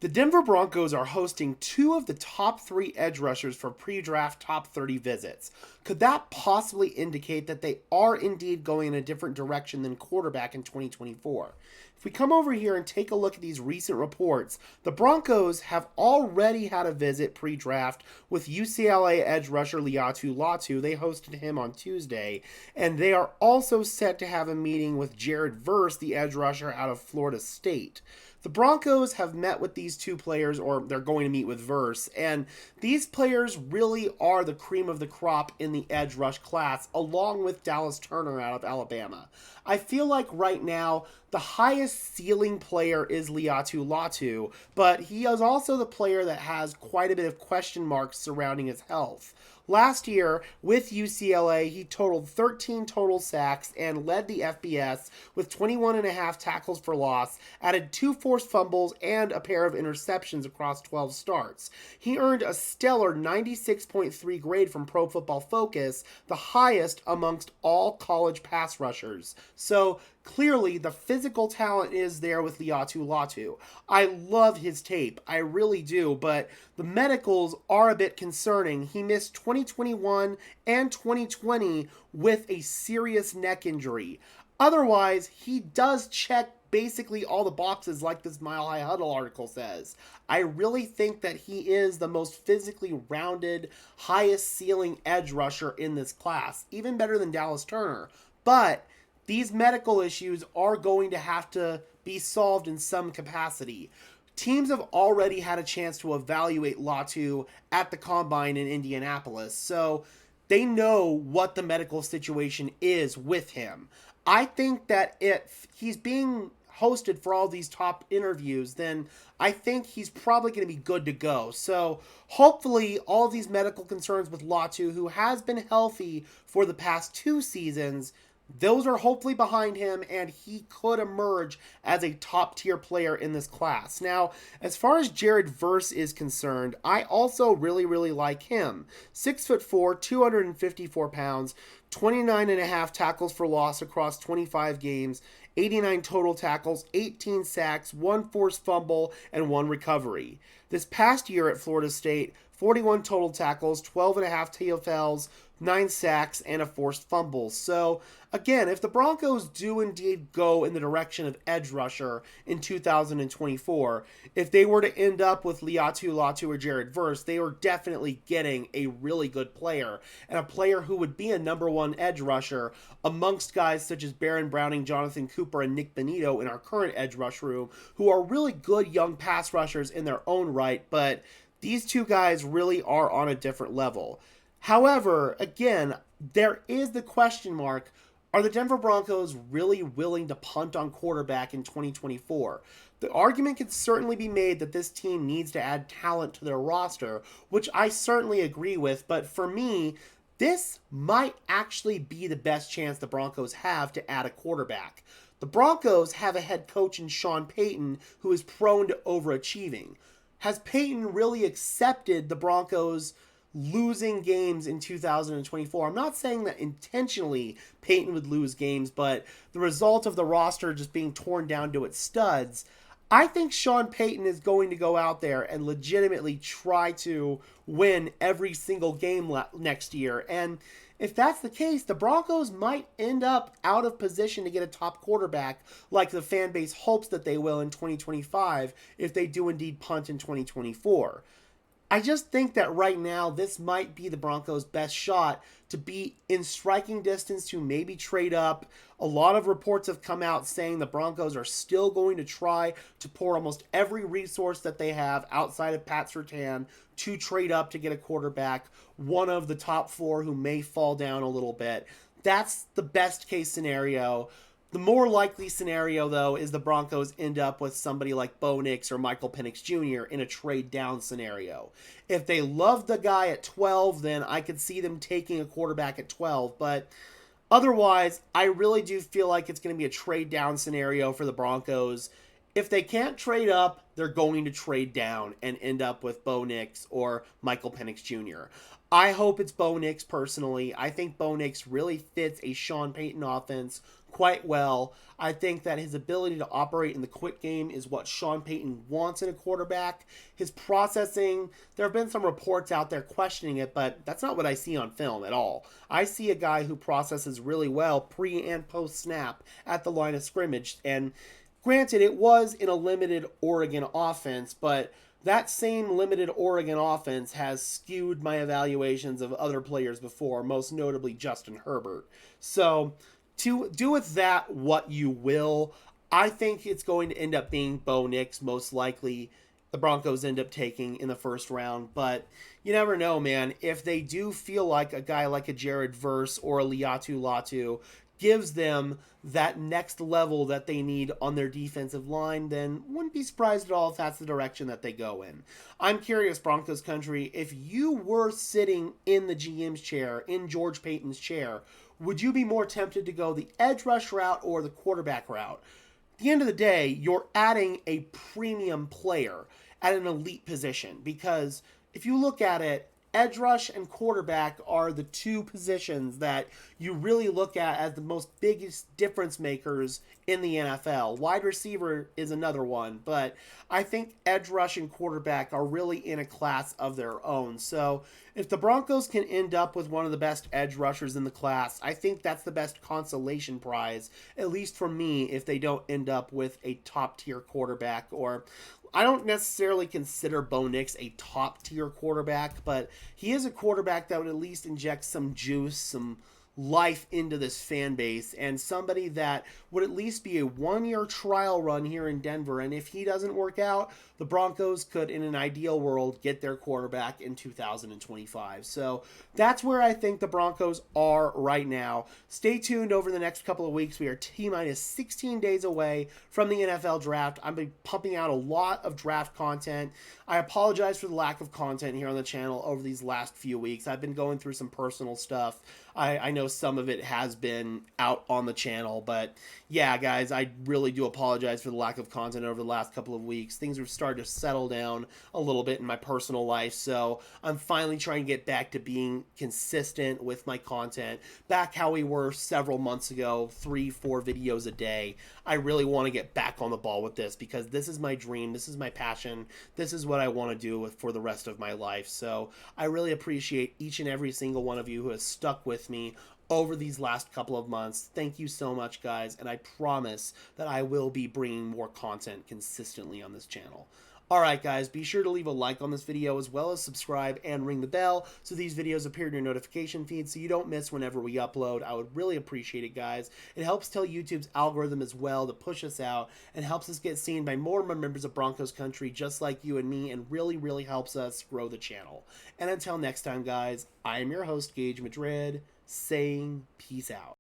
The Denver Broncos are hosting two of the top three edge rushers for pre-draft top 30 visits. Could that possibly indicate that they are indeed going in a different direction than quarterback in 2024? If we come over here and take a look at these recent reports, the Broncos have already had a visit pre-draft with UCLA edge rusher Laiatu Latu. They hosted him on Tuesday, and they are also set to have a meeting with Jared Verse, the edge rusher out of Florida State. The Broncos have met with these two players, or they're going to meet with Verse, and these players really are the cream of the crop in the edge rush class, along with Dallas Turner out of Alabama. I feel like right now, the highest ceiling player is Laiatu Latu, but he is also the player that has quite a bit of question marks surrounding his health. Last year, with UCLA, he totaled 13 total sacks and led the FBS with 21.5 tackles for loss, added 2 forced fumbles and a pair of interceptions across 12 starts. He earned a stellar 96.3 grade from Pro Football Focus, the highest amongst all college pass rushers. So, clearly, the physical talent is there with Laiatu Latu. I love his tape. I really do, but the medicals are a bit concerning. He missed 2021 and 2020 with a serious neck injury. Otherwise, he does check basically all the boxes like this Mile High Huddle article says. I really think that he is the most physically rounded, highest ceiling edge rusher in this class, even better than Dallas Turner. But these medical issues are going to have to be solved in some capacity. Teams have already had a chance to evaluate Latu at the Combine in Indianapolis, so they know what the medical situation is with him. I think that if he's being hosted for all these top interviews, then I think he's probably going to be good to go. So hopefully all these medical concerns with Latu, who has been healthy for the past 2 seasons, those are hopefully behind him, and he could emerge as a top-tier player in this class. Now, as far as Jared Verse is concerned, I also really like him. 6'4", 254 pounds, 29.5 tackles for loss across 25 games, 89 total tackles, 18 sacks, 1 forced fumble, and 1 recovery. This past year at Florida State, 41 total tackles, 12.5 TFLs, 9 sacks, and a forced fumble. So, again, if the Broncos do indeed go in the direction of edge rusher in 2024, if they were to end up with Laiatu Latu or Jared Verse, they are definitely getting a really good player, and a player who would be a number 1 edge rusher amongst guys such as Baron Browning, Jonathan Cooper, and Nick Benito in our current edge rush room, who are really good young pass rushers in their own right, but these two guys really are on a different level. However, again, there is the question mark, are the Denver Broncos really willing to punt on quarterback in 2024? The argument can certainly be made that this team needs to add talent to their roster, which I certainly agree with, but for me, this might actually be the best chance the Broncos have to add a quarterback. The Broncos have a head coach in Sean Payton who is prone to overachieving. Has Payton really accepted the Broncos losing games in 2024? I'm not saying that intentionally Payton would lose games, but the result of the roster just being torn down to its studs, I think Sean Payton is going to go out there and legitimately try to win every single game next year. And if that's the case, the Broncos might end up out of position to get a top quarterback like the fan base hopes that they will in 2025 if they do indeed punt in 2024. I just think that right now this might be the Broncos' best shot to be in striking distance to maybe trade up. A lot of reports have come out saying the Broncos are still going to try to pour almost every resource that they have outside of Pat Surtain to trade up to get a quarterback, one of the top 4 who may fall down a little bit. That's the best case scenario. The more likely scenario, though, is the Broncos end up with somebody like Bo Nix or Michael Penix Jr. in a trade-down scenario. If they love the guy at 12, then I could see them taking a quarterback at 12. But otherwise, I really do feel like it's going to be a trade-down scenario for the Broncos. If they can't trade up, they're going to trade down and end up with Bo Nix or Michael Penix Jr. I hope it's Bo Nix personally. I think Bo Nix really fits a Sean Payton offense quite well. I think that his ability to operate in the quick game is what Sean Payton wants in a quarterback. His processing, there have been some reports out there questioning it, but that's not what I see on film at all. I see a guy who processes really well pre and post snap at the line of scrimmage. And granted, it was in a limited Oregon offense, but that same limited Oregon offense has skewed my evaluations of other players before, most notably Justin Herbert. So, to do with that what you will, I think it's going to end up being Bo Nix, most likely. The Broncos end up taking in the first round, but you never know, man. If they do feel like a guy like a Jared Verse or a Liatu Latu gives them that next level that they need on their defensive line, then wouldn't be surprised at all if that's the direction that they go in. I'm curious, Broncos country, if you were sitting in the GM's chair, in George Payton's chair, would you be more tempted to go the edge rush route or the quarterback route? At the end of the day, you're adding a premium player at an elite position, because if you look at it, edge rush and quarterback are the two positions that you really look at as the most biggest difference makers in the NFL. Wide receiver is another one, but I think edge rush and quarterback are really in a class of their own. So if the Broncos can end up with one of the best edge rushers in the class, I think that's the best consolation prize, at least for me, if they don't end up with a top tier quarterback. Or I don't necessarily consider Bo Nix a top-tier quarterback, but he is a quarterback that would at least inject some juice, some life into this fan base, and somebody that would at least be a one-year trial run here in Denver. And if he doesn't work out, the Broncos could, in an ideal world, get their quarterback in 2025. So that's where I think the Broncos are right now. Stay tuned over the next couple of weeks. We are T-minus 16 days away from the NFL draft. I'm be pumping out a lot of draft content. I apologize for the lack of content here on the channel over these last few weeks. I've been going through some personal stuff. I know some of it has been out on the channel, but yeah, guys, I really do apologize for the lack of content over the last couple of weeks. Things have started to settle down a little bit in my personal life, so I'm finally trying to get back to being consistent with my content, back how we were several months ago, 3-4 videos a day. I really want to get back on the ball with this, because this is my dream, this is my passion, this is what I want to do for the rest of my life. So I really appreciate each and every single one of you who has stuck with me over these last couple of months. Thank you so much, guys, and I promise that I will be bringing more content consistently on this channel. Alright guys, be sure to leave a like on this video, as well as subscribe and ring the bell so these videos appear in your notification feed so you don't miss whenever we upload. I would really appreciate it, guys. It helps tell YouTube's algorithm as well to push us out, and helps us get seen by more members of Broncos country just like you and me, and really helps us grow the channel. And until next time, guys, I am your host, Gage Madrid, saying peace out.